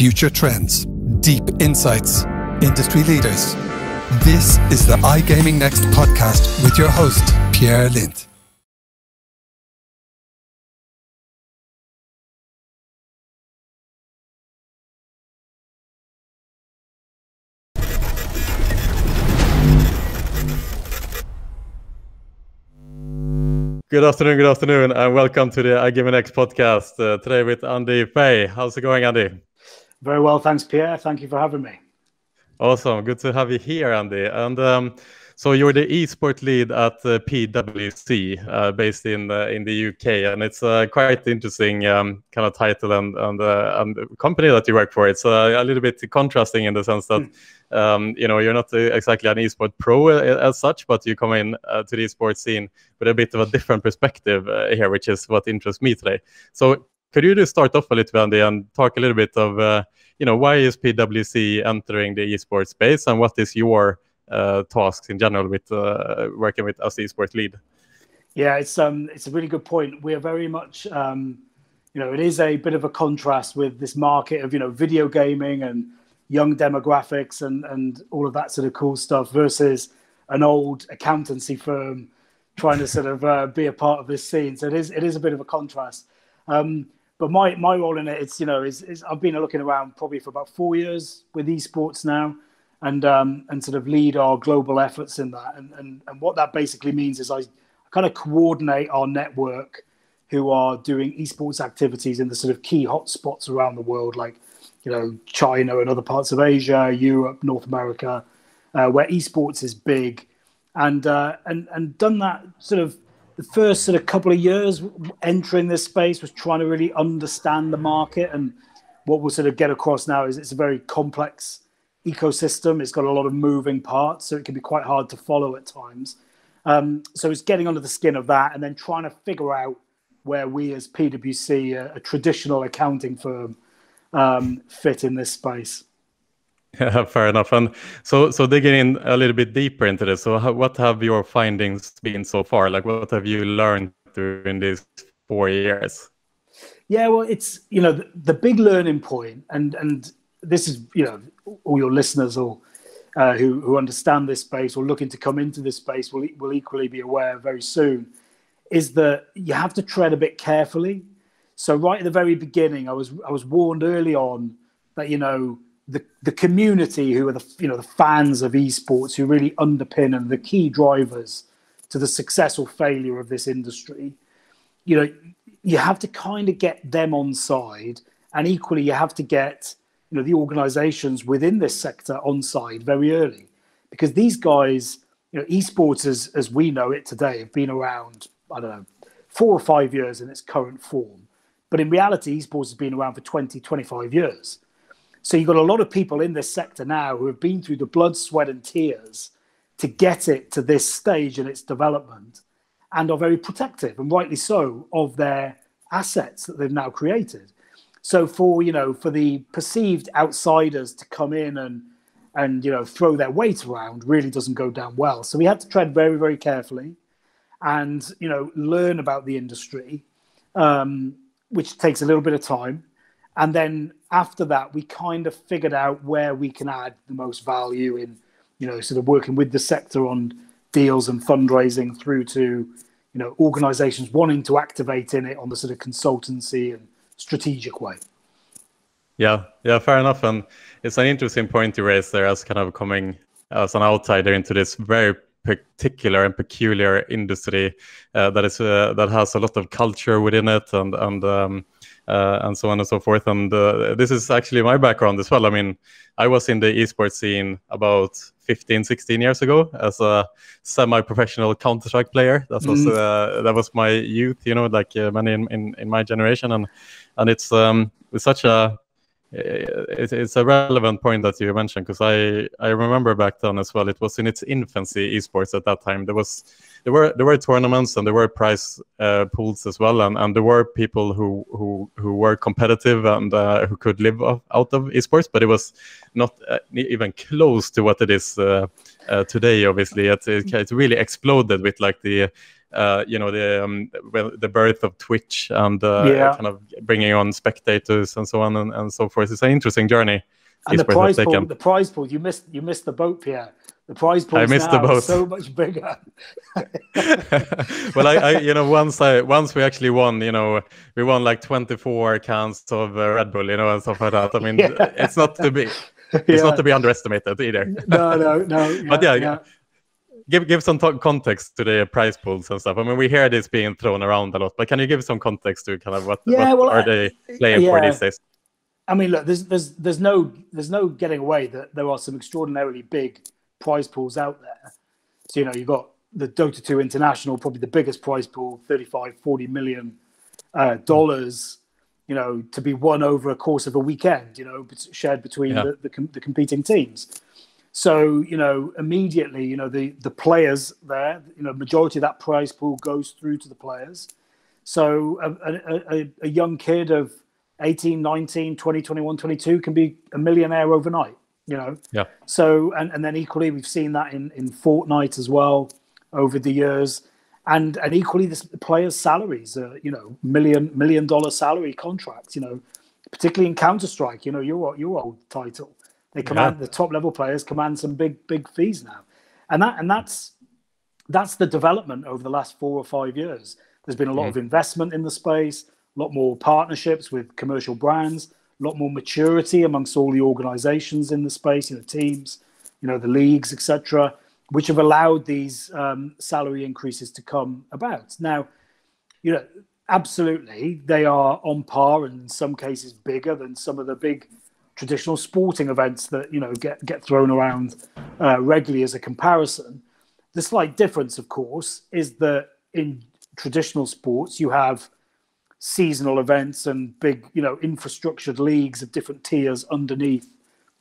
future trends, deep insights, industry leaders. This is the iGaming Next podcast with your host, Pierre Lindh. Good afternoon, and welcome to the iGaming Next podcast. Today with Andy Fahey. How's it going, Andy? Very well, thanks, Pierre. Thank you for having me. Awesome, good to have you here, Andy. And so you're the eSport lead at PwC, based in the UK, and it's a quite interesting kind of title and company that you work for. It's a little bit contrasting in the sense that you're not exactly an eSport pro as such, but you come in to the eSport scene with a bit of a different perspective here, which is what interests me today. So could you just start off a little bit, Andy, and talk a little bit of why is PwC entering the eSport space, and what is your tasks in general with working with as the eSport lead? Yeah, it's a really good point. We are very much it is a bit of a contrast with this market of video gaming and young demographics and all of that sort of cool stuff versus an old accountancy firm trying to sort of be a part of this scene. So it is a bit of a contrast. But my role in it, is I've been looking around probably for about 4 years with esports now, and sort of lead our global efforts in that. And what that basically means is I kind of coordinate our network who are doing esports activities in the sort of key hotspots around the world, like China and other parts of Asia, Europe, North America, where esports is big, and done that sort of. The first sort of couple of years entering this space was trying to really understand the market, and what we'll sort of get across now is it's a very complex ecosystem. It's got a lot of moving parts, so it can be quite hard to follow at times. So it's getting under the skin of that and then trying to figure out where we as PwC, a traditional accounting firm, fit in this space. Yeah, fair enough. And so digging in a little bit deeper into this, so what have your findings been so far? Like, what have you learned during these 4 years? Yeah, well, it's the big learning point, and this is all your listeners or who understand this space or looking to come into this space will equally be aware very soon, is that you have to tread a bit carefully. So right at the very beginning, I was warned early on that the community who are the fans of esports, who really underpin and the key drivers to the success or failure of this industry, you have to kind of get them on side, and equally you have to get the organizations within this sector on side very early, because these guys, esports as we know it today, have been around 4 or 5 years in its current form, but in reality esports has been around for 20-25 years. So you've got a lot of people in this sector now who have been through the blood, sweat and tears to get it to this stage in its development, and are very protective, and rightly so, of their assets that they've now created. So for the perceived outsiders to come in and throw their weight around really doesn't go down well. So we have to tread very, very carefully and learn about the industry, which takes a little bit of time. And then after that, we kind of figured out where we can add the most value in, sort of working with the sector on deals and fundraising through to, organizations wanting to activate in it on the sort of consultancy and strategic way. Yeah, fair enough. And it's an interesting point you raised there as kind of coming as an outsider into this very particular and peculiar industry that has a lot of culture within it and so on and so forth. And this is actually my background as well. I mean, I was in the esports scene about 15-16 years ago as a semi-professional Counter-Strike player. That was my youth, like many in my generation, and it's such a it's a relevant point that you mentioned, because I remember back then as well. It was in its infancy, esports at that time. There were tournaments and there were prize pools as well, and there were people who were competitive and who could live out of esports, but it was not even close to what it is today. Obviously, it really exploded with like the the birth of Twitch and kind of bringing on spectators and so on and so forth. It's an interesting journey. And the prize pool, you missed the boat, Pierre. The prize pool is so much bigger. Well, once we actually won, we won like 24 cans of Red Bull, and stuff like that. I mean, it's not to be, not to be underestimated either. No. But give some context to the prize pools and stuff. I mean, we hear this being thrown around a lot, but can you give some context to kind of what are they playing for these days? I mean, look, there's no getting away that there are some extraordinarily big prize pools out there. So, you've got the Dota 2 International, probably the biggest prize pool, $35-40 million, to be won over a course of a weekend, shared between the competing teams. So, immediately, the players there, majority of that prize pool goes through to the players. So a young kid of 18, 19, 20, 21, 22 can be a millionaire overnight, Yeah. So, and then equally, we've seen that in Fortnite as well over the years. And equally, the players' salaries are, million dollar salary contracts, particularly in Counter-Strike, your old title. They command the top level players command some big fees now. And that's the development over the last 4 or 5 years. There's been a lot of investment in the space, a lot more partnerships with commercial brands, a lot more maturity amongst all the organizations in the space, teams, the leagues, etc., which have allowed these salary increases to come about. Now, absolutely, they are on par and in some cases bigger than some of the big traditional sporting events that, get thrown around regularly as a comparison. The slight difference, of course, is that in traditional sports, you have seasonal events and big, infrastructured leagues of different tiers underneath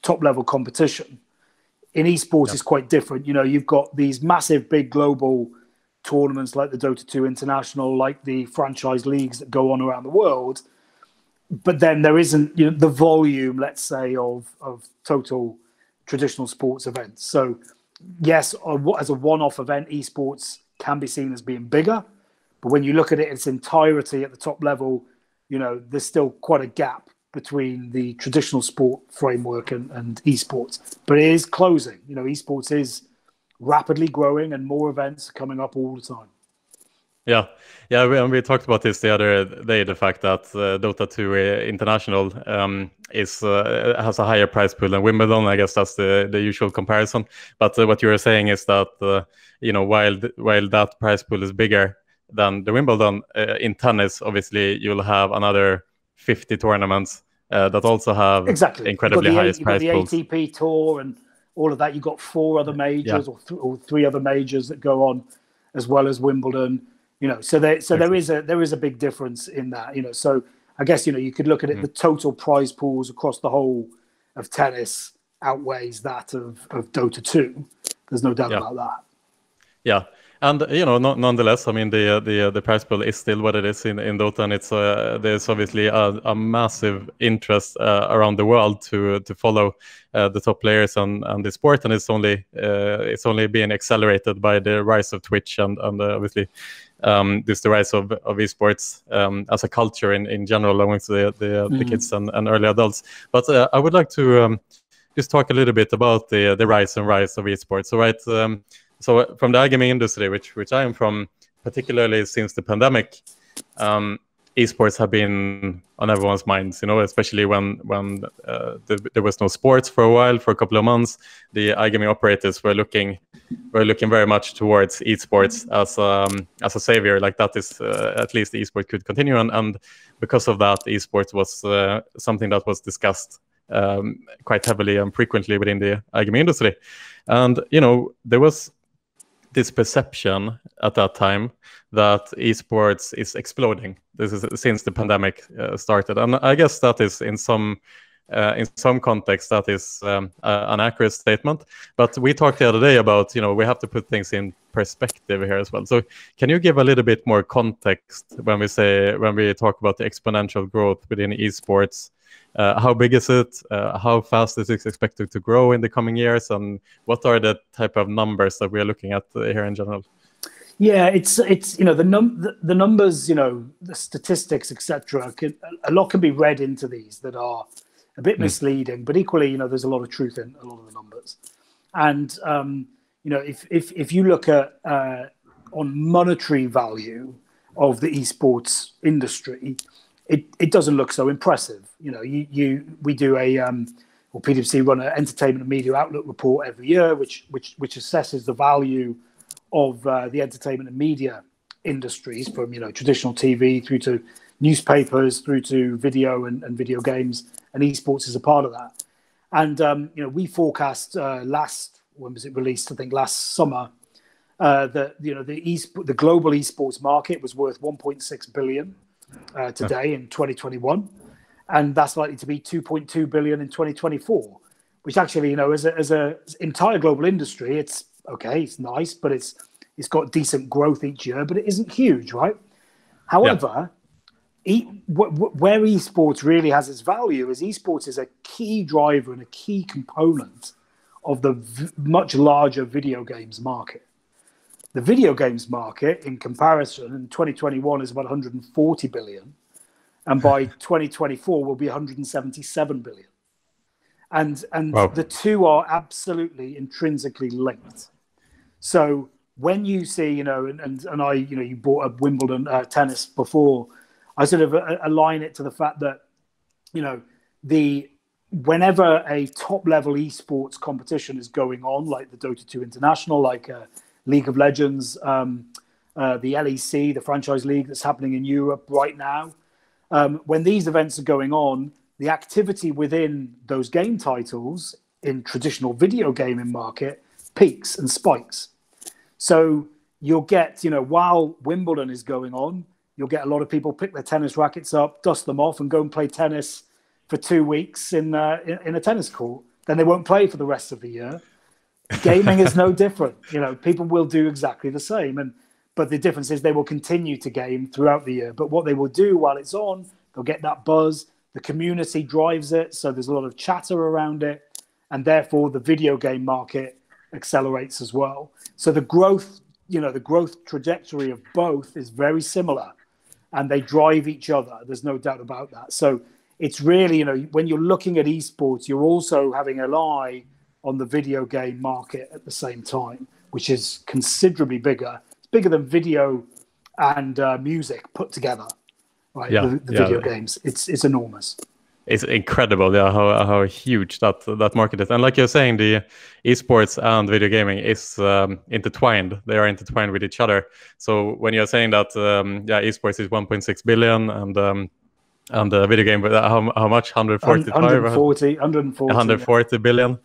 top-level competition. In esports, it's quite different. You've got these massive, big global tournaments like the Dota 2 International, like the franchise leagues that go on around the world. But then there isn't, the volume, let's say, of total traditional sports events. So, yes, as a one-off event, esports can be seen as being bigger. But when you look at it in its entirety at the top level, there's still quite a gap between the traditional sport framework and esports. But it is closing. Esports is rapidly growing and more events are coming up all the time. Yeah, we talked about this the other day, the fact that Dota 2 International has a higher prize pool than Wimbledon. I guess that's the usual comparison. But what you were saying is that, while that prize pool is bigger than the Wimbledon, in tennis, obviously, you'll have another 50 tournaments that also have incredibly high prize pools. The ATP Tour and all of that. You've got 4 other majors or 3 other majors that go on, as well as Wimbledon. So there is a big difference in that. So I guess you could look at it. The total prize pools across the whole of tennis outweighs that of Dota 2. There's no doubt about that. Yeah. And nonetheless, I mean, the prize pool is still what it is in Dota, and it's there's obviously a massive interest around the world to follow the top players and the sport, and it's only being accelerated by the rise of Twitch and obviously the rise of esports as a culture in general amongst the kids and early adults. But I would like to just talk a little bit about the rise of esports. So So from the iGaming industry, which I am from, particularly since the pandemic, esports have been on everyone's minds. Especially when there was no sports for a while, for a couple of months, the iGaming operators were looking very much towards esports as a savior. Like that is at least the esport could continue, and because of that, esports was something that was discussed quite heavily and frequently within the iGaming industry, and there was this perception at that time that esports is exploding. This is since the pandemic started, and I guess that is in some context that is an accurate statement. But we talked the other day about we have to put things in perspective here as well. So can you give a little bit more context when we talk about the exponential growth within esports? How big is it? How fast is it expected to grow in the coming years? And what are the type of numbers that we are looking at here in general? Yeah, it's the numbers, the statistics, etc. A lot can be read into these that are a bit misleading, but equally, there's a lot of truth in a lot of the numbers. And if you look at on monetary value of the esports industry, it doesn't look so impressive. We do or PwC run an entertainment and media outlook report every year, which assesses the value of the entertainment and media industries, from traditional TV through to newspapers, through to video and video games, and esports is a part of that. And we forecast when was it released? I think last summer, that the global esports market was worth 1.6 billion today in 2021, and that's likely to be 2.2 billion in 2024. Which actually, as a entire global industry, it's okay, it's nice, but it's got decent growth each year, but it isn't huge, right? However, where esports really has its value is esports is a key driver and a key component of the much larger video games market. The video games market, in comparison, in 2021 is about 140 billion, and by 2024 will be 177 billion. And wow. The two are absolutely intrinsically linked. So when you see, and I, you brought up Wimbledon tennis before, I sort of align it to the fact that, whenever a top level esports competition is going on, like the Dota 2 International, like League of Legends, the LEC, the franchise league that's happening in Europe right now, when these events are going on, the activity within those game titles in traditional video gaming market peaks and spikes. So you'll get, while Wimbledon is going on, you'll get a lot of people pick their tennis rackets up, dust them off, and go and play tennis for 2 weeks in a tennis court. Then they won't play for the rest of the year. Gaming is no different. People will do exactly the same. But the difference is they will continue to game throughout the year. But what they will do while it's on, they'll get that buzz. The community drives it, so there's a lot of chatter around it, and therefore the video game market accelerates as well. So the growth trajectory of both is very similar, and they drive each other. There's no doubt about that. So it's really, when you're looking at esports, you're also having an eye on the video game market at the same time, which is considerably bigger. It's bigger than video and music put together. Right, the video games, it's enormous. It's incredible, how huge that market is. And like you're saying, the esports and video gaming is intertwined. They are intertwined with each other. So when you're saying that, esports is 1.6 billion and the video game, how much? 140 billion.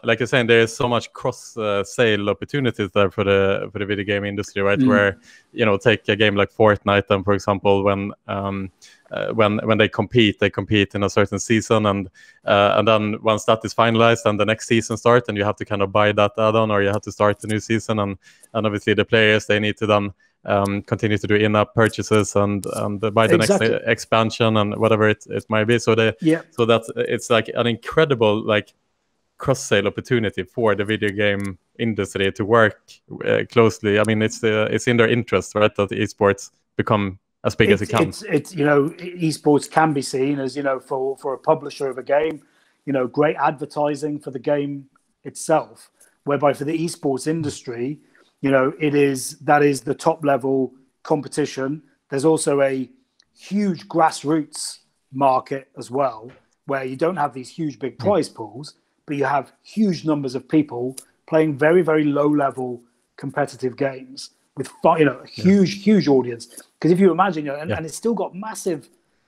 Like you're saying, there is so much cross sale opportunities there for the video game industry, right? Where take a game like Fortnite, and for example, when they compete in a certain season, and then once that is finalized, and the next season starts, and you have to kind of buy that add-on, or you have to start the new season, and obviously the players, they need to then continue to do in-app purchases and buy the next expansion and whatever it might be. So that it's like an incredible cross-sale opportunity for the video game industry to work closely. I mean, it's in their interest, right, that esports become as big as it can. Esports can be seen as for a publisher of a game, great advertising for the game itself. Whereby for the esports industry, that is the top level competition. There's also a huge grassroots market as well, where you don't have these huge big prize pools, but you have huge numbers of people playing very, very low level competitive games with a huge audience. Because if you imagine, and it's still got massive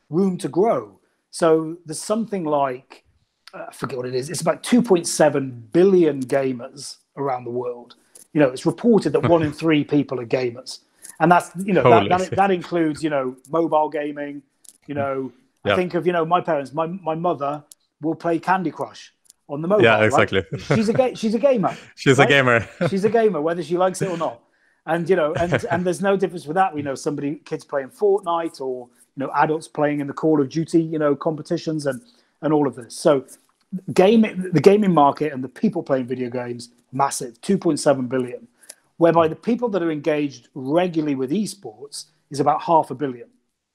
room to grow. So there's something like, I forget what it is. It's about 2.7 billion gamers around the world. It's reported that 1 in 3 people are gamers, and that's that includes mobile gaming. I think of my parents. My mother will play Candy Crush on the mobile. Yeah, exactly. Right? She's a gamer. She's a gamer. She's a gamer, whether she likes it or not. And and there's no difference with that. We know kids playing Fortnite, or adults playing in the Call of Duty competitions and all of this. So the gaming market and the people playing video games, massive, 2.7 billion. whereby the people that are engaged regularly with esports is about 500 million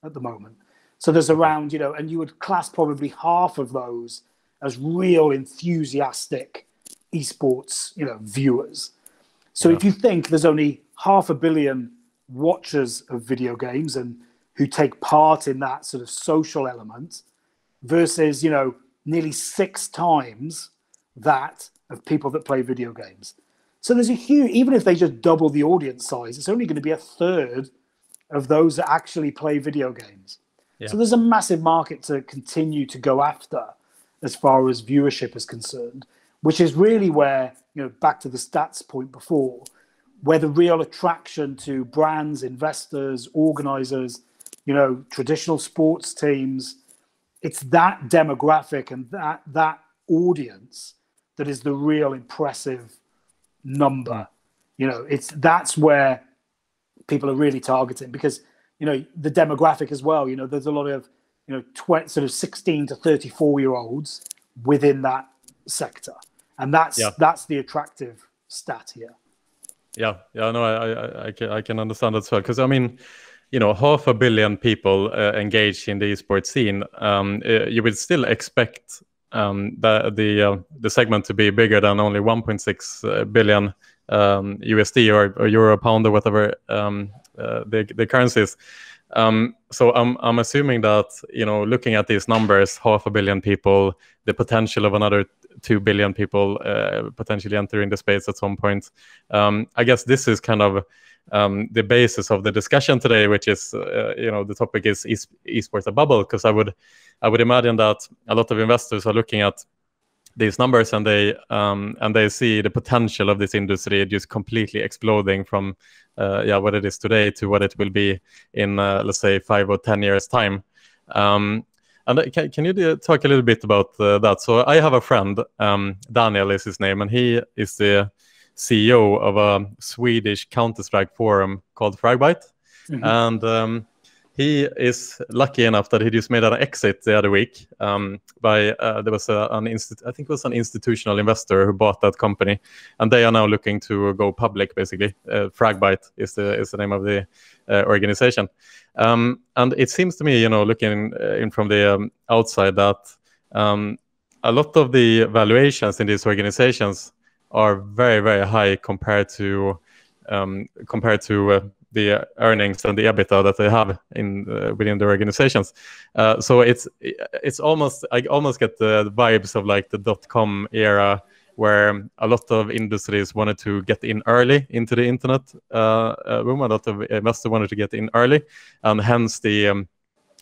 at the moment. So there's around, and you would class probably half of those as real enthusiastic esports, viewers. So if you think there's only 500 million watchers of video games and who take part in that sort of social element versus, nearly 6 times that of people that play video games. So there's a huge, even if they just double the audience size, it's only going to be a third of those that actually play video games. Yeah. So there's a massive market to continue to go after as far as viewership is concerned, which is really where, back to the stats point before, where the real attraction to brands, investors, organizers, traditional sports teams, it's that demographic and that audience that is the real impressive number. That's where people are really targeting, because the demographic as well, there's a lot of sort of 16 to 34-year-olds within that sector, and that's the attractive stat here. I can understand that as well, because 500 million people engaged in the esports scene. You would still expect the segment to be bigger than only 1.6 billion USD or euro, pound, or whatever the currencies. So I'm assuming that looking at these numbers, 500 million people, the potential of another 2 billion people potentially entering the space at some point. I guess this is kind of the basis of the discussion today, which is the topic is esports a bubble? Because I would imagine that a lot of investors are looking at these numbers and they see the potential of this industry just completely exploding from what it is today to what it will be in let's say 5 or 10 years time. And can you talk a little bit about that? So I have a friend, Daniel is his name, and he is the CEO of a Swedish Counter-Strike forum called Fragbite. Mm-hmm. And he is lucky enough that he just made an exit the other week by there was I think it was an institutional investor who bought that company, and they are now looking to go public. Basically, Fragbite is the name of the organization, and it seems to me, looking in from the outside, that a lot of the valuations in these organizations are very, very high compared to the earnings and the EBITDA that they have within the organizations. So it's almost, I almost get the vibes of like the .com era, where a lot of industries wanted to get in early into the internet boom. A lot of investors wanted to get in early, and hence the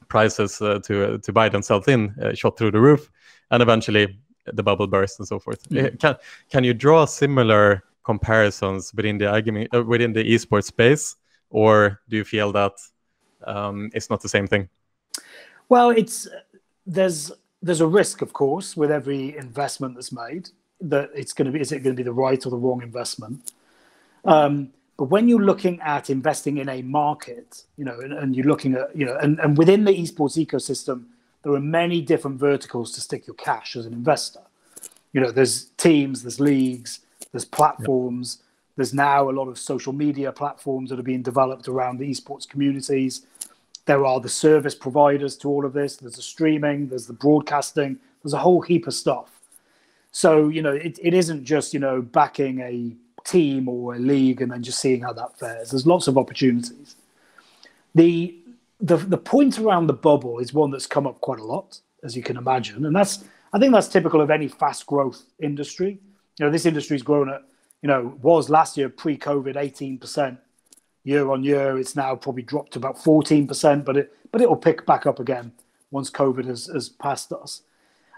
prices to buy themselves in shot through the roof, and eventually the bubble burst and so forth. Mm. Can you draw similar comparisons within the iGaming, within the esports space, or do you feel that it's not the same thing? Well, there's a risk, of course, with every investment that's made, that is it going to be the right or the wrong investment? But when you're looking at investing in a market, and you're looking at, and within the esports ecosystem, there are many different verticals to stick your cash as an investor. There's teams, there's leagues, there's platforms. Yep. There's now a lot of social media platforms that are being developed around the esports communities. There are the service providers to all of this. There's the streaming, there's the broadcasting, there's a whole heap of stuff. So, it isn't just, backing a team or a league and then just seeing how that fares. There's lots of opportunities. The point around the bubble is one that's come up quite a lot, as you can imagine. And I think that's typical of any fast growth industry. This industry's grown at, was last year pre-COVID 18% year on year. It's now probably dropped to about 14%, but it will pick back up again once COVID has passed us.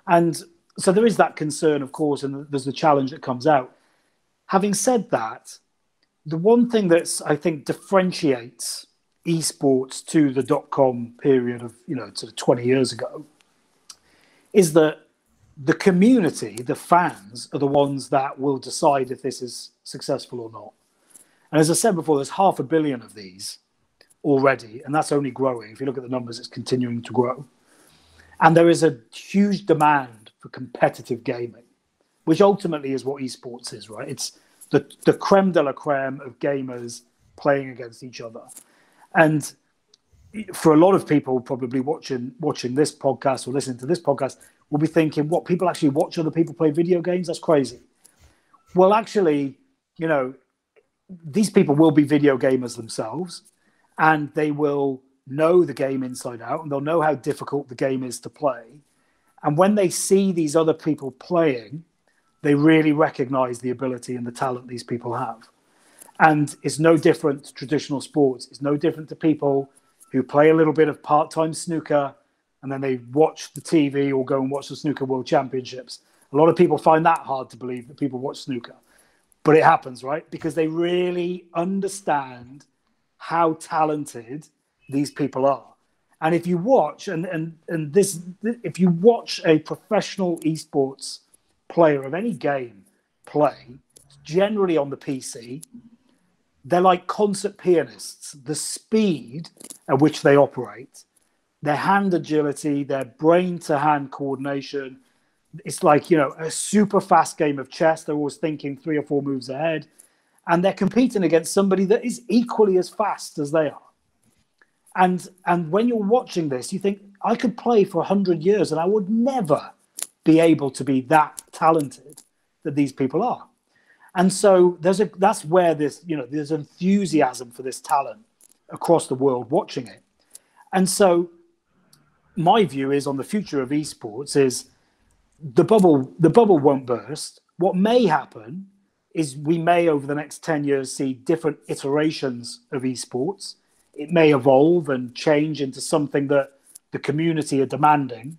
And so there is that concern, of course, and there's the challenge that comes out. Having said that, the one thing that's, I think, differentiates esports to the .com period of, sort of 20 years ago is that the community, the fans, are the ones that will decide if this is successful or not. And as I said before, there's 500 million of these already, and that's only growing. If you look at the numbers, it's continuing to grow. And there is a huge demand for competitive gaming, which ultimately is what esports is, right? It's the creme de la creme of gamers playing against each other. And for a lot of people probably watching this podcast or listening to this podcast will be thinking, what, people actually watch other people play video games? That's crazy. Well, actually, you know, these people will be video gamers themselves, and they will know the game inside out, and they'll know how difficult the game is to play. And when they see these other people playing, they really recognize the ability and the talent these people have. And it's no different to traditional sports. It's no different to people who play a little bit of part-time snooker and then they watch the TV or go and watch the Snooker World Championships. A lot of people find that hard to believe, that people watch snooker. But it happens, right? Because they really understand how talented these people are. And if you watch, if you watch a professional esports player of any game play, generally on the PC, they're like concert pianists. The speed at which they operate, their hand agility, their brain-to-hand coordination, it's like, you know, a super fast game of chess. They're always thinking 3 or 4 moves ahead. And they're competing against somebody that is equally as fast as they are. And when you're watching this, you think, I could play for 100 years and I would never be able to be that talented that these people are. And so that's where this, you know, there's enthusiasm for this talent across the world watching it. And so my view is on the future of esports is the bubble won't burst. What may happen is we may, over the next 10 years, see different iterations of esports. It may evolve and change into something that the community are demanding,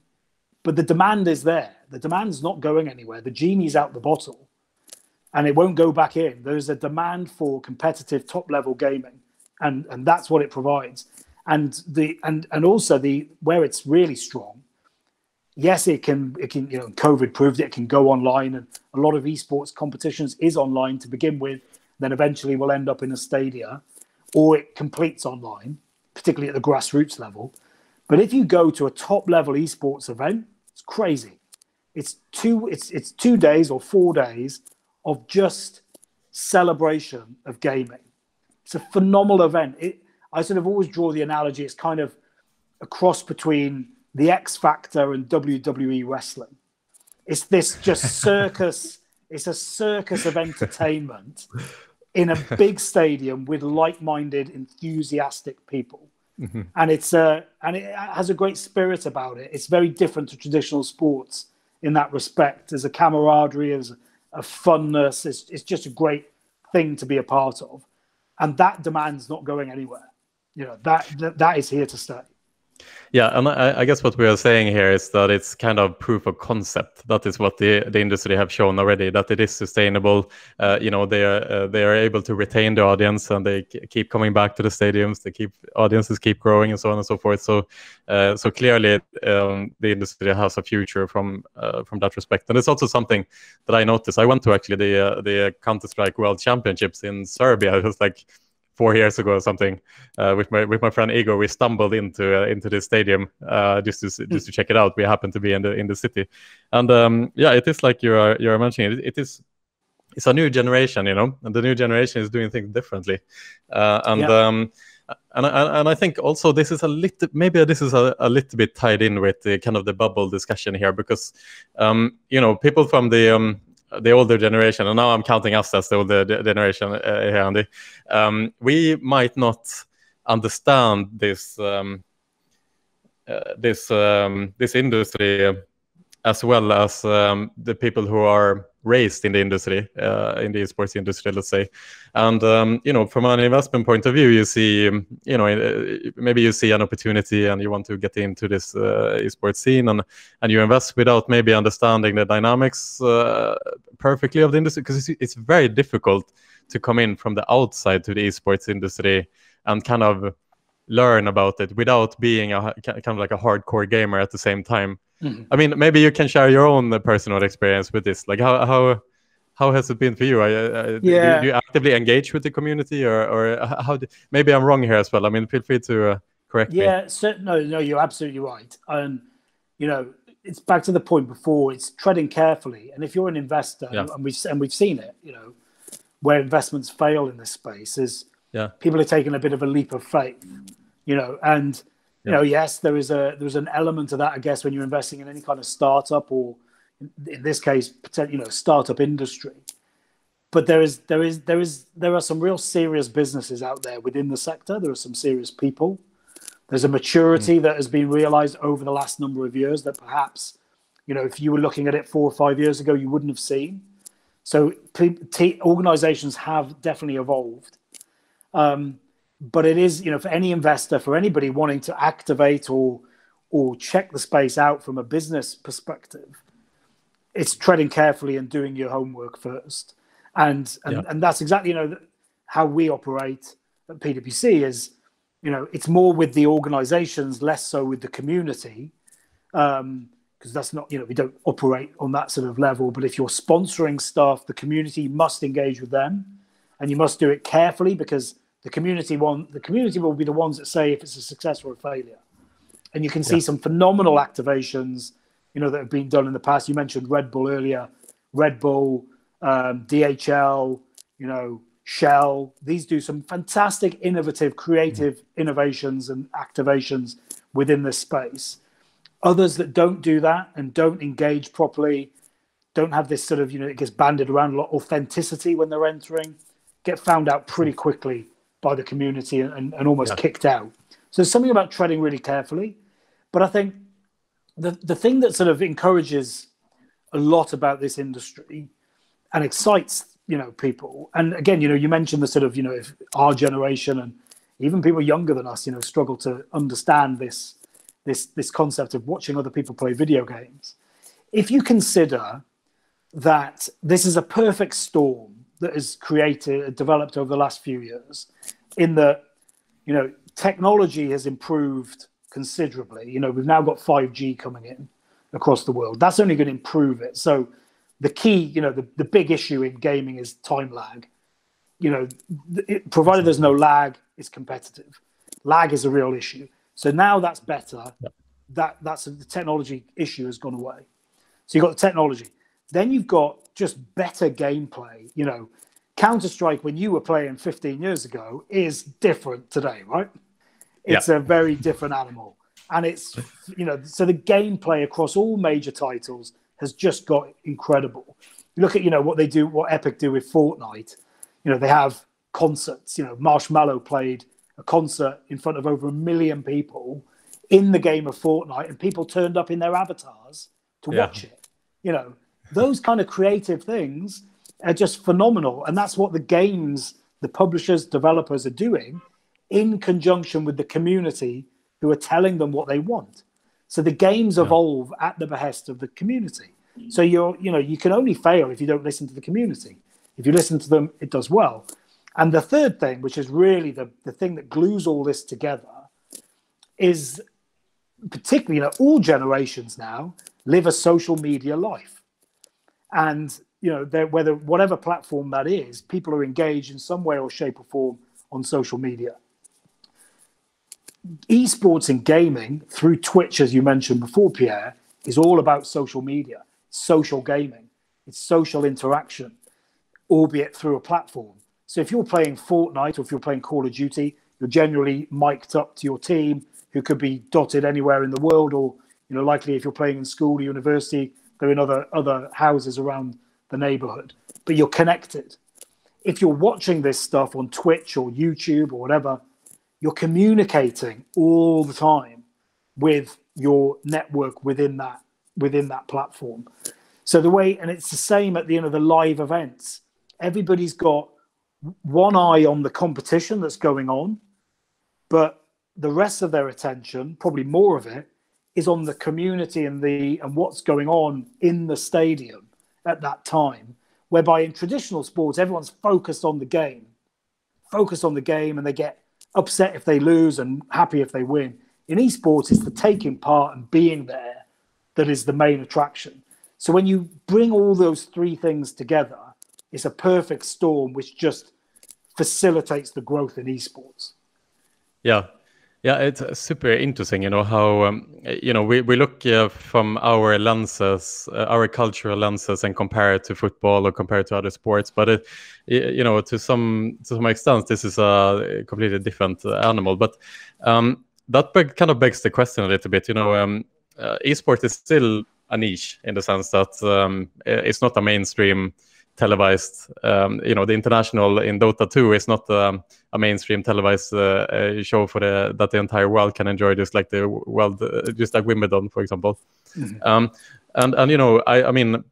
but the demand is there. The demand's not going anywhere. The genie's out the bottle, and it won't go back in. There's a demand for competitive top-level gaming, and that's what it provides. And also where it's really strong. Yes, it can. You know, COVID proved it can go online, and a lot of esports competitions is online to begin with. Then eventually will end up in a stadia, or it completes online, particularly at the grassroots level. But if you go to a top-level esports event, it's crazy. It's 2 days or 4 days of just celebration of gaming. It's a phenomenal event. I sort of always draw the analogy. It's kind of a cross between the X Factor and WWE wrestling. It's this just circus. It's a circus of entertainment in a big stadium with like-minded, enthusiastic people. Mm-hmm. And it has a great spirit about it. It's very different to traditional sports in that respect. There's a camaraderie, there's a funness. It's just a great thing to be a part of. And that demand's not going anywhere. You know, that is here to stay. Yeah, and I guess what we are saying here is that it's kind of proof of concept. That is what the industry have shown already, that it is sustainable. You know, they are able to retain the audience, and they keep coming back to the stadiums. Audiences keep growing, and so on and so forth. So clearly, the industry has a future from that respect. And it's also something that I noticed. I went to actually the Counter-Strike World Championships in Serbia. It was like 4 years ago or something, with my friend Igor. We stumbled into the stadium just to check it out. We happened to be in the city, and yeah, it is like you're mentioning. It's a new generation, you know, and the new generation is doing things differently, and I think also this is a little bit tied in with the kind of the bubble discussion here, because you know, people from the older generation, and now I'm counting us as the older generation here, Andy. We might not understand this industry as well as the people who are raised in the industry, in the esports industry, let's say. And you know, from an investment point of view, you see, you know, maybe you see an opportunity and you want to get into this esports scene, and you invest without maybe understanding the dynamics perfectly of the industry, because it's very difficult to come in from the outside to the esports industry and kind of learn about it without being kind of like a hardcore gamer at the same time. Mm-hmm. I mean, maybe you can share your own personal experience with this. Like, how has it been for you? Do you actively engage with the community, or how? Maybe I'm wrong here as well. I mean, feel free to correct me. Yeah, no, you're absolutely right. You know, it's back to the point before. It's treading carefully, and if you're an investor, and we've seen it, you know, where investments fail in this space is people are taking a bit of a leap of faith, and yes, there's an element of that, I guess, when you're investing in any kind of startup, or in this case, startup industry. But there are some real serious businesses out there within the sector. There are some serious people. There's a maturity that has been realized over the last number of years that perhaps, if you were looking at it 4 or 5 years ago, you wouldn't have seen. So organizations have definitely evolved. But it is, for any investor, for anybody wanting to activate or check the space out from a business perspective, it's treading carefully and doing your homework first. And that's exactly, how we operate at PwC is, it's more with the organizations, less so with the community. Because that's not, we don't operate on that sort of level. But if you're sponsoring stuff, the community must engage with them, and you must do it carefully, because the community will be the ones that say if it's a success or a failure. And you can see some phenomenal activations, that have been done in the past. You mentioned Red Bull earlier, Red Bull, DHL, Shell. These do some fantastic, innovative, creative innovations and activations within this space. Others that don't do that and don't engage properly, don't have this sort of, it gets banded around a lot, authenticity when they're entering, get found out pretty quickly by the community and almost kicked out. So there's something about treading really carefully. But I think the thing that sort of encourages a lot about this industry and excites, people. And again, you mentioned the sort of, if our generation and even people younger than us, struggle to understand this concept of watching other people play video games. If you consider that this is a perfect storm that is developed over the last few years, in that, technology has improved considerably. We've now got 5G coming in across the world. That's only going to improve it. So the key, the big issue in gaming is time lag. Provided there's no lag, it's competitive. Lag is a real issue. So now that's better. That's the technology issue has gone away. So you've got the technology. Then you've got just better gameplay. Counter-Strike, when you were playing 15 years ago, is different today, right? It's a very different animal. And it's, so the gameplay across all major titles has just got incredible. You look at, what they do, what Epic do with Fortnite. They have concerts. Marshmallow played a concert in front of over 1 million people in the game of Fortnite, and people turned up in their avatars to watch it. Those kind of creative things are just phenomenal. And that's what the publishers, developers are doing in conjunction with the community who are telling them what they want. So the games evolve at the behest of the community. So you can only fail if you don't listen to the community. If you listen to them, it does well. And the third thing, which is really the thing that glues all this together, is particularly, all generations now live a social media life. And, whatever platform that is, people are engaged in some way or shape or form on social media. Esports and gaming through Twitch, as you mentioned before, Pierre, is all about social media, social gaming. It's social interaction, albeit through a platform. So if you're playing Fortnite or if you're playing Call of Duty, you're generally mic'd up to your team, who could be dotted anywhere in the world, or likely if you're playing in school or university, they're in other houses around the neighborhood. But you're connected. If you're watching this stuff on Twitch or YouTube or whatever, you're communicating all the time with your network within that platform. So and it's the same at the end of the live events. Everybody's got one eye on the competition that's going on, but the rest of their attention, probably more of it, is on the community and what's going on in the stadium at that time. Whereby in traditional sports, everyone's focused on the game, and they get upset if they lose and happy if they win. In esports, it's the taking part and being there that is the main attraction. So when you bring all those three things together, it's a perfect storm which just facilitates the growth in esports. Yeah. Yeah, it's super interesting, how, we look from our lenses, our cultural lenses, and compare it to football or compare it to other sports. But, to some extent, this is a completely different animal. But that kind of begs the question a little bit. Esports is still a niche in the sense that it's not a mainstream televised. The international in Dota 2 is not a mainstream televised show that the entire world can enjoy, just like the world, just like Wimbledon, for example. Mm-hmm. I mean,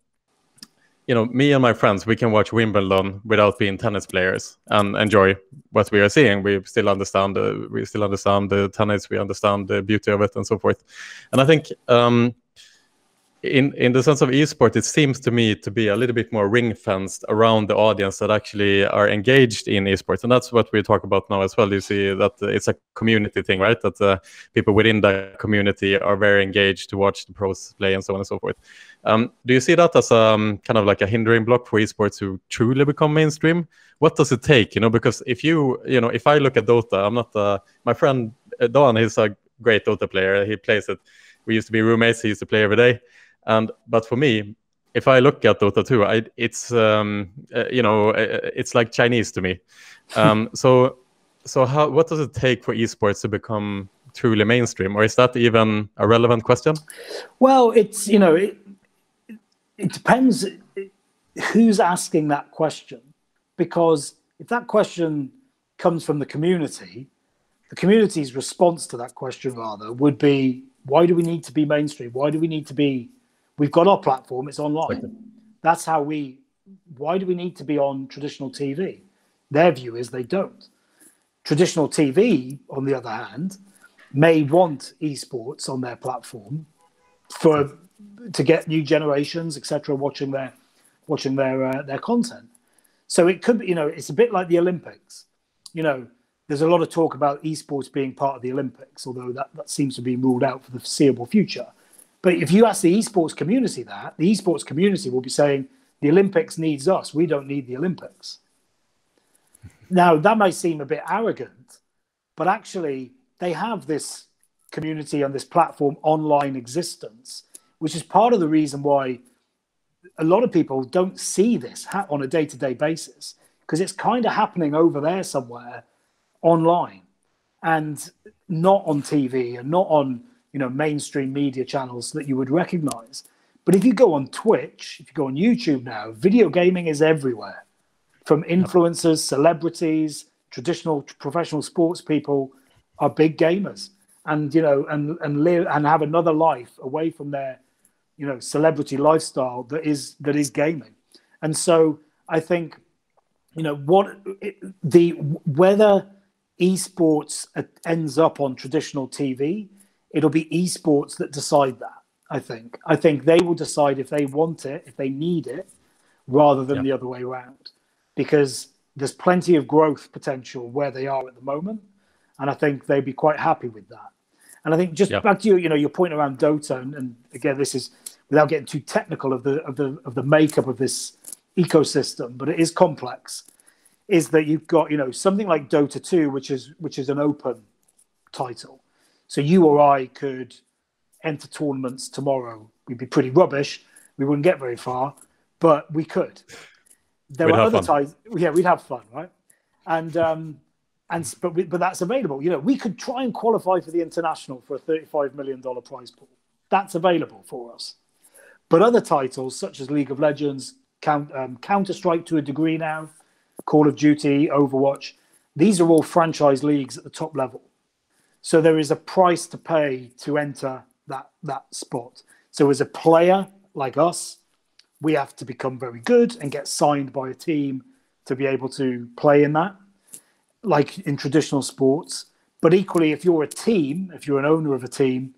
me and my friends, we can watch Wimbledon without being tennis players and enjoy what we are seeing. We still understand the tennis, we understand the beauty of it, and so forth. And I think in the sense of eSport, it seems to me to be a little bit more ring-fenced around the audience that actually are engaged in eSports. And that's what we talk about now as well. You see that it's a community thing, right? That people within the community are very engaged to watch the pros play and so on and so forth. Do you see that as kind of like a hindering block for eSports to truly become mainstream? What does it take? Because if I look at Dota, I'm not my friend Don, he's a great Dota player. He plays it. We used to be roommates. He used to play every day. But for me, if I look at Dota 2, it's like Chinese to me. So what does it take for esports to become truly mainstream, or is that even a relevant question? Well, it's it depends who's asking that question, because if that question comes from the community's response to that question rather would be, why do we need to be mainstream? Why do we need to be? We've got our platform, it's online. Okay. That's how why do we need to be on traditional TV? Their view is they don't. Traditional TV, on the other hand, may want esports on their platform to get new generations, etc., watching their content. So it could be, it's a bit like the Olympics. There's a lot of talk about esports being part of the Olympics, although that seems to be ruled out for the foreseeable future. But if you ask the esports community that, the esports community will be saying, the Olympics needs us, we don't need the Olympics. Now, that might seem a bit arrogant, but actually they have this community and this platform online existence, which is part of the reason why a lot of people don't see this on a day-to-day basis, because it's kind of happening over there somewhere online and not on TV and not on mainstream media channels that you would recognize. But if you go on Twitch, if you go on YouTube now, video gaming is everywhere. From influencers, celebrities, traditional professional sports people are big gamers, and live and have another life away from their celebrity lifestyle that is gaming. And so I think whether esports ends up on traditional TV, it'll be esports that decide that. I think they will decide if they want it, if they need it, rather than the other way around, because there's plenty of growth potential where they are at the moment, and I think they'd be quite happy with that. And I think just back to your point around Dota, and again, this is without getting too technical of the makeup of this ecosystem, but it is complex. Is that you've got something like Dota 2, which is an open title. So you or I could enter tournaments tomorrow. We'd be pretty rubbish. We wouldn't get very far, but we could. There were other titles. Yeah, we'd have fun, right? But that's available. We could try and qualify for the international for a $35 million prize pool. That's available for us. But other titles such as League of Legends, Counter-Strike to a degree now, Call of Duty, Overwatch, these are all franchise leagues at the top level. So there is a price to pay to enter that spot. So as a player like us, we have to become very good and get signed by a team to be able to play in that, like in traditional sports. But equally, if you're a team, if you're an owner of a team,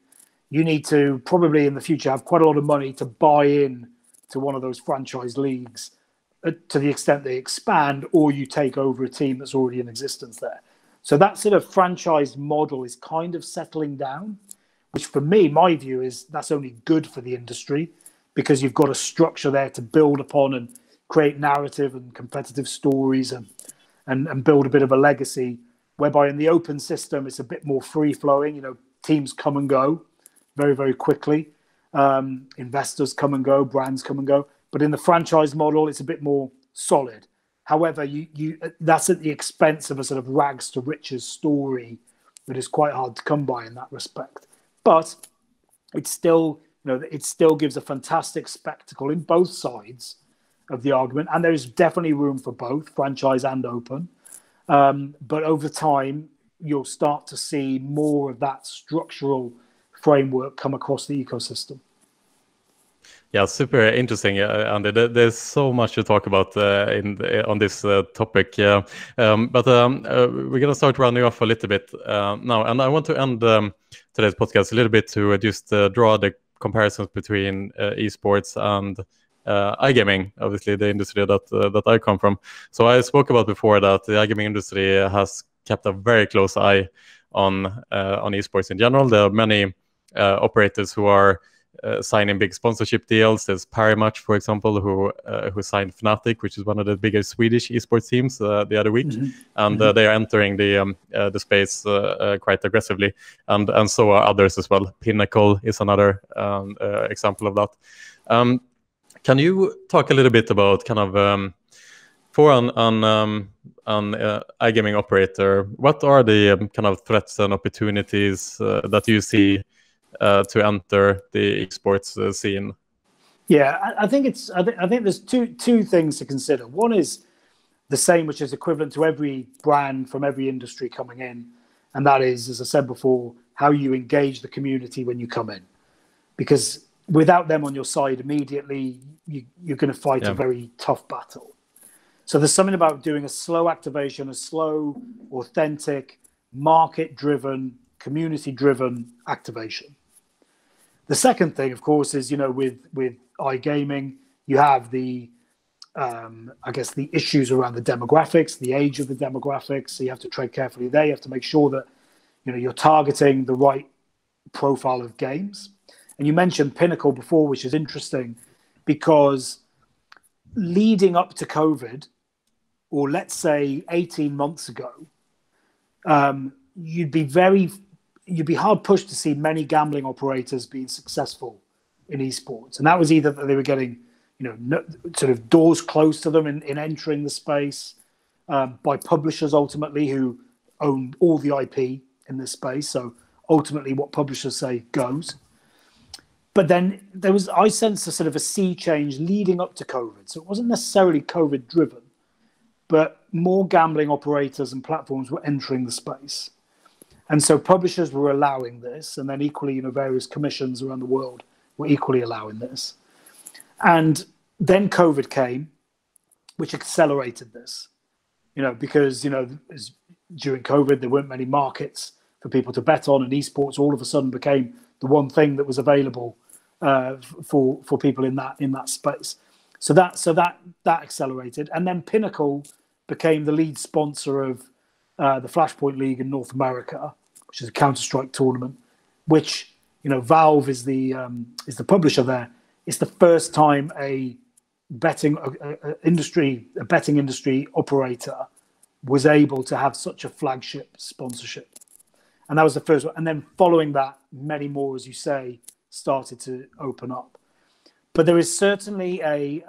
you need to probably in the future have quite a lot of money to buy in to one of those franchise leagues to the extent they expand, or you take over a team that's already in existence there. So that sort of franchise model is kind of settling down, which for me, my view is that's only good for the industry, because you've got a structure there to build upon and create narrative and competitive stories and build a bit of a legacy whereby in the open system, it's a bit more free-flowing. You know, teams come and go very, very quickly. Investors come and go, brands come and go. But in the franchise model, it's a bit more solid. However, that's at the expense of a sort of rags to riches story that is quite hard to come by in that respect. But it still, you know, it still gives a fantastic spectacle in both sides of the argument, and there is definitely room for both franchise and open. But over time, you'll start to see more of that structural framework come across the ecosystem. Yeah, super interesting, Andy. There's so much to talk about on this topic. But we're going to start rounding off a little bit now. And I want to end today's podcast a little bit to just draw the comparisons between esports and iGaming, obviously the industry that I come from. So I spoke about before that the iGaming industry has kept a very close eye on esports in general. There are many operators who are signing big sponsorship deals. There's Parimatch, for example, who signed Fnatic, which is one of the biggest Swedish esports teams the other week, and they are entering the space quite aggressively, and so are others as well. Pinnacle is another example of that. Can you talk a little bit about kind of for an iGaming operator, what are the kind of threats and opportunities that you see to enter the esports scene? Yeah, I think there's two things to consider. One is the same, which is equivalent to every brand from every industry coming in, and that is, as I said before, how you engage the community when you come in. Because without them on your side immediately, you're going to fight a very tough battle. So there's something about doing a slow activation, a slow, authentic, market-driven, community-driven activation. The second thing, of course, is, you know, with iGaming, you have the, I guess, the issues around the demographics, the age of the demographics. So you have to tread carefully there. You have to make sure that, you know, you're targeting the right profile of games. And you mentioned Pinnacle before, which is interesting because leading up to COVID, or let's say 18 months ago, you'd be hard pushed to see many gambling operators being successful in esports. And that was either that they were getting, you know, sort of doors closed to them in entering the space by publishers ultimately who own all the IP in this space. So ultimately what publishers say goes. But then I sensed a sort of a sea change leading up to COVID. So it wasn't necessarily COVID driven, but more gambling operators and platforms were entering the space. And so publishers were allowing this, and then equally, you know, various commissions around the world were equally allowing this. And then COVID came, which accelerated this, you know, because, you know, during COVID, there weren't many markets for people to bet on, and esports all of a sudden became the one thing that was available for people in that space. So that accelerated, and then Pinnacle became the lead sponsor of the Flashpoint League in North America, which is a Counter-Strike tournament, which, you know, Valve is the publisher there. It's the first time a betting industry operator was able to have such a flagship sponsorship, and that was the first one. And then following that, many more, as you say, started to open up. But there is certainly a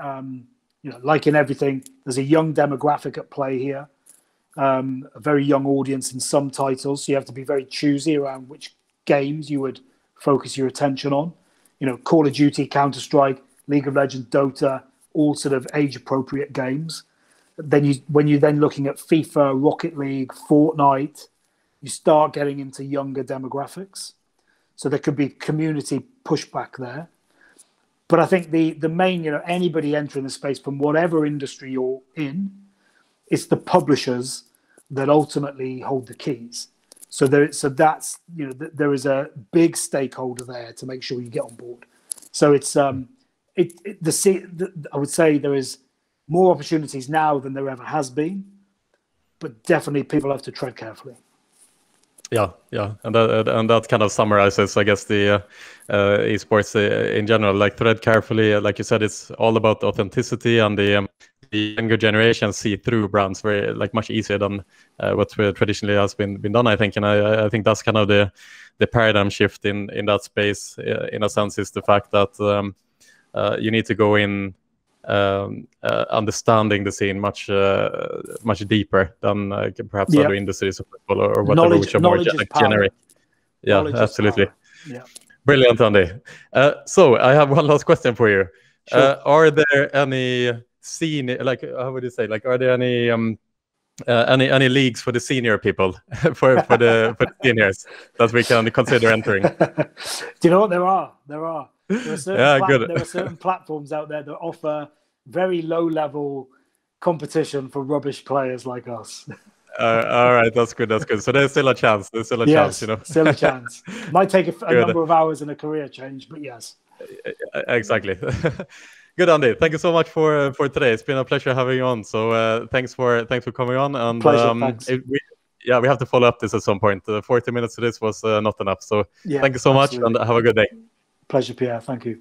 you know, like in everything, there's a young demographic at play here. A very young audience in some titles, so you have to be very choosy around which games you would focus your attention on. You know, Call of Duty, Counter-Strike, League of Legends, Dota, all sort of age-appropriate games. Then when you're then looking at FIFA, Rocket League, Fortnite, you start getting into younger demographics. So there could be community pushback there. But I think the main, you know, anybody entering the space from whatever industry you're in, it's the publishers that ultimately hold the keys. So that's, you know, there is a big stakeholder there to make sure you get on board. So it's I would say there is more opportunities now than there ever has been, but definitely people have to tread carefully. Yeah, and that kind of summarizes, I guess, the esports in general. Like, tread carefully. Like you said, it's all about authenticity and the the younger generation see through brands very much easier than what traditionally has been done, I think. And I think that's kind of the paradigm shift in that space, in a sense, is the fact that you need to go in understanding the scene much deeper than perhaps other industries or whatever, which are more generic. Yeah, absolutely. Yeah. Brilliant, Andy. So I have one last question for you. Sure. Are there any senior, how would you say, are there any leagues for the senior people, for the seniors that we can consider entering? Do you know what? There are. There are certain platforms out there that offer very low-level competition for rubbish players like us. All right, that's good. That's good. So there's still a chance. There's still a chance, you know. Still a chance. Might take a number of hours in a career change, but yes. Exactly. Good, Andy. Thank you so much for today. It's been a pleasure having you on. So thanks for coming on. And pleasure. Thanks. We have to follow up this at some point. 40 minutes to this was not enough. So thank you so much, and have a good day. Pleasure, Pierre. Thank you.